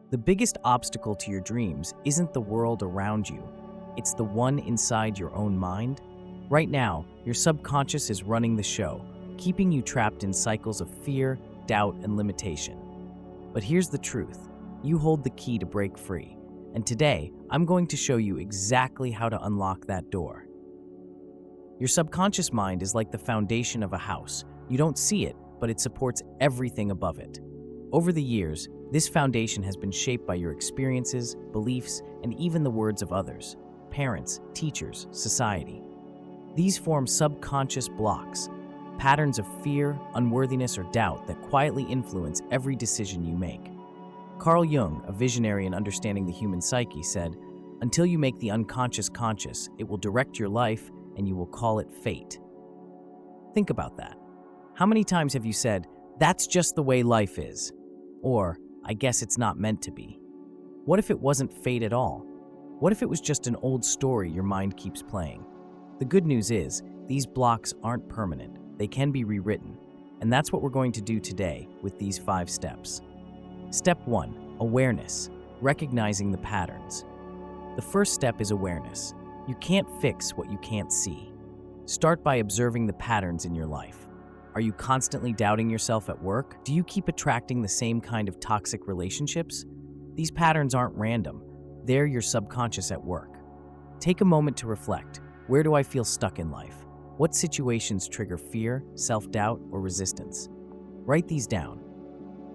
The biggest obstacle to your dreams isn't the world around you, it's the one inside your own mind. Right now, your subconscious is running the show, keeping you trapped in cycles of fear, doubt, and limitation. But here's the truth: you hold the key to break free. And today, I'm going to show you exactly how to unlock that door. Your subconscious mind is like the foundation of a house. You don't see it, but it supports everything above it. Over the years, this foundation has been shaped by your experiences, beliefs, and even the words of others: parents, teachers, society. These form subconscious blocks, patterns of fear, unworthiness, or doubt that quietly influence every decision you make. Carl Jung, a visionary in understanding the human psyche, said, "Until you make the unconscious conscious, it will direct your life and you will call it fate." Think about that. How many times have you said, "That's just the way life is"? Or, "I guess it's not meant to be"? What if it wasn't fate at all? What if it was just an old story your mind keeps playing? The good news is, these blocks aren't permanent. They can be rewritten. And that's what we're going to do today with these 5 steps. Step 1. Awareness. Recognizing the patterns. The first step is awareness. You can't fix what you can't see. Start by observing the patterns in your life. Are you constantly doubting yourself at work? Do you keep attracting the same kind of toxic relationships? These patterns aren't random. They're your subconscious at work. Take a moment to reflect. Where do I feel stuck in life? What situations trigger fear, self-doubt, or resistance? Write these down.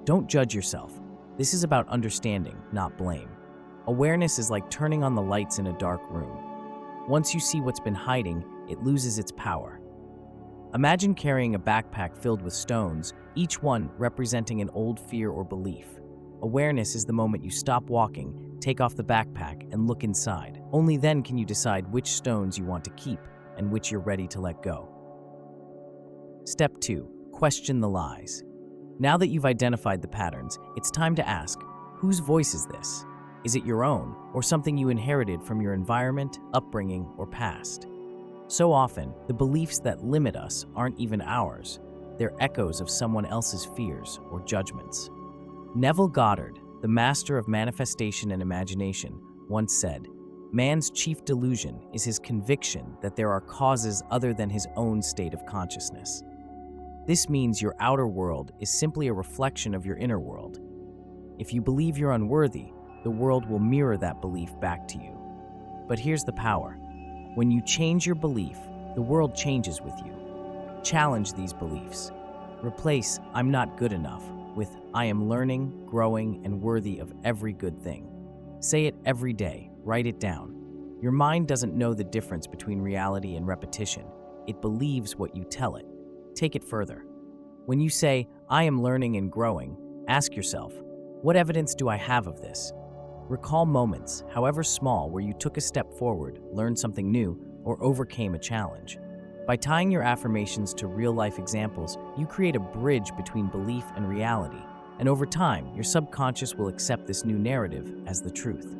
Don't judge yourself. This is about understanding, not blame. Awareness is like turning on the lights in a dark room. Once you see what's been hiding, it loses its power. Imagine carrying a backpack filled with stones, each one representing an old fear or belief. Awareness is the moment you stop walking, take off the backpack, and look inside. Only then can you decide which stones you want to keep and which you're ready to let go. Step 2. Question the lies. Now that you've identified the patterns, it's time to ask, whose voice is this? Is it your own, or something you inherited from your environment, upbringing, or past? So often, the beliefs that limit us aren't even ours. They're echoes of someone else's fears or judgments. Neville Goddard, the master of manifestation and imagination, once said, "Man's chief delusion is his conviction that there are causes other than his own state of consciousness." This means your outer world is simply a reflection of your inner world. If you believe you're unworthy, the world will mirror that belief back to you. But here's the power. When you change your belief, the world changes with you. Challenge these beliefs. Replace "I'm not good enough" with "I am learning, growing, and worthy of every good thing." Say it every day. Write it down. Your mind doesn't know the difference between reality and repetition. It believes what you tell it. Take it further. When you say, "I am learning and growing," ask yourself, what evidence do I have of this? Recall moments, however small, where you took a step forward, learned something new, or overcame a challenge. By tying your affirmations to real-life examples, you create a bridge between belief and reality, and over time, your subconscious will accept this new narrative as the truth.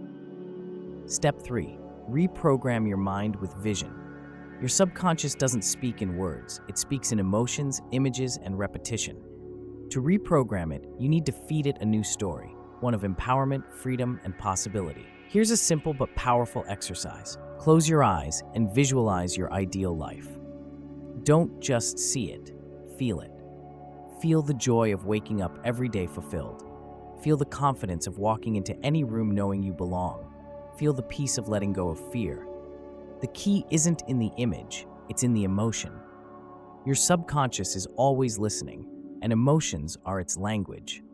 Step 3. Reprogram your mind with vision. Your subconscious doesn't speak in words, it speaks in emotions, images, and repetition. To reprogram it, you need to feed it a new story, one of empowerment, freedom, and possibility. Here's a simple but powerful exercise. Close your eyes and visualize your ideal life. Don't just see it, feel it. Feel the joy of waking up every day fulfilled. Feel the confidence of walking into any room knowing you belong. Feel the peace of letting go of fear. The key isn't in the image, it's in the emotion. Your subconscious is always listening, and emotions are its language.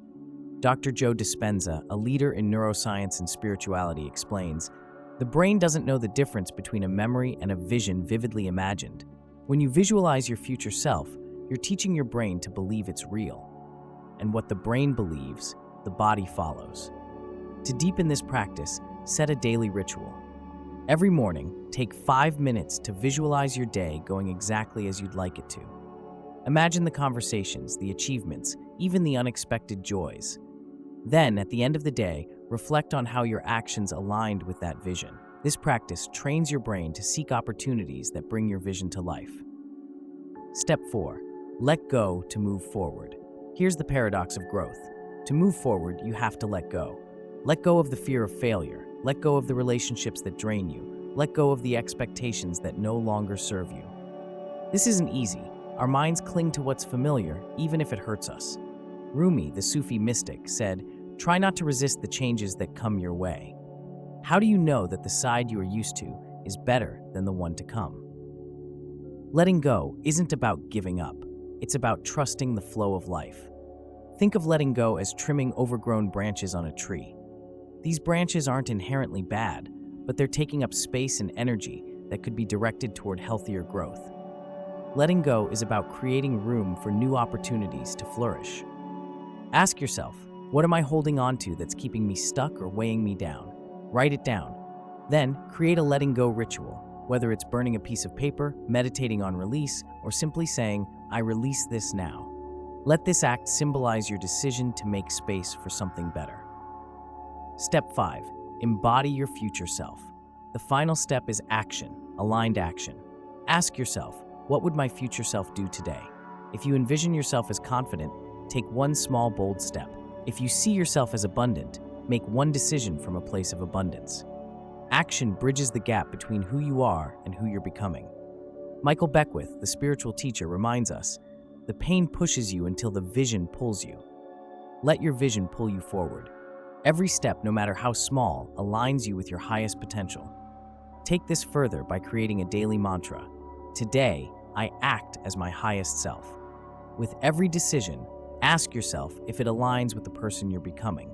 Dr. Joe Dispenza, a leader in neuroscience and spirituality, explains, "The brain doesn't know the difference between a memory and a vision vividly imagined. When you visualize your future self, you're teaching your brain to believe it's real. And what the brain believes, the body follows." To deepen this practice, set a daily ritual. Every morning, take 5 minutes to visualize your day going exactly as you'd like it to. Imagine the conversations, the achievements, even the unexpected joys. Then, at the end of the day, reflect on how your actions aligned with that vision. This practice trains your brain to seek opportunities that bring your vision to life. Step 4. Let go to move forward. Here's the paradox of growth. To move forward, you have to let go. Let go of the fear of failure. Let go of the relationships that drain you. Let go of the expectations that no longer serve you. This isn't easy. Our minds cling to what's familiar, even if it hurts us. Rumi, the Sufi mystic, said, "Try not to resist the changes that come your way." How do you know that the side you are used to is better than the one to come? Letting go isn't about giving up. It's about trusting the flow of life. Think of letting go as trimming overgrown branches on a tree. These branches aren't inherently bad, but they're taking up space and energy that could be directed toward healthier growth. Letting go is about creating room for new opportunities to flourish. Ask yourself, what am I holding on to that's keeping me stuck or weighing me down? Write it down. Then, create a letting go ritual, whether it's burning a piece of paper, meditating on release, or simply saying, "I release this now." Let this act symbolize your decision to make space for something better. Step 5. Embody your future self. The final step is action, aligned action. Ask yourself, what would my future self do today? If you envision yourself as confident, take one small, bold step. If you see yourself as abundant, make one decision from a place of abundance. Action bridges the gap between who you are and who you're becoming. Michael Beckwith, the spiritual teacher, reminds us, the pain pushes you until the vision pulls you. Let your vision pull you forward. Every step, no matter how small, aligns you with your highest potential. Take this further by creating a daily mantra. Today, I act as my highest self. With every decision, ask yourself if it aligns with the person you're becoming.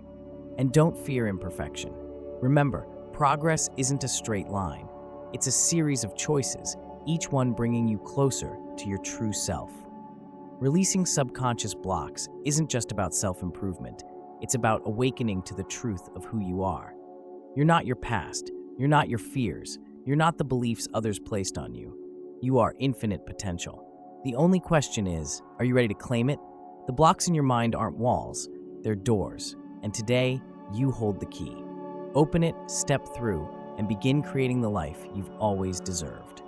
And don't fear imperfection. Remember, progress isn't a straight line. It's a series of choices, each one bringing you closer to your true self. Releasing subconscious blocks isn't just about self-improvement. It's about awakening to the truth of who you are. You're not your past. You're not your fears. You're not the beliefs others placed on you. You are infinite potential. The only question is, are you ready to claim it? The blocks in your mind aren't walls, they're doors. And today, you hold the key. Open it, step through, and begin creating the life you've always deserved.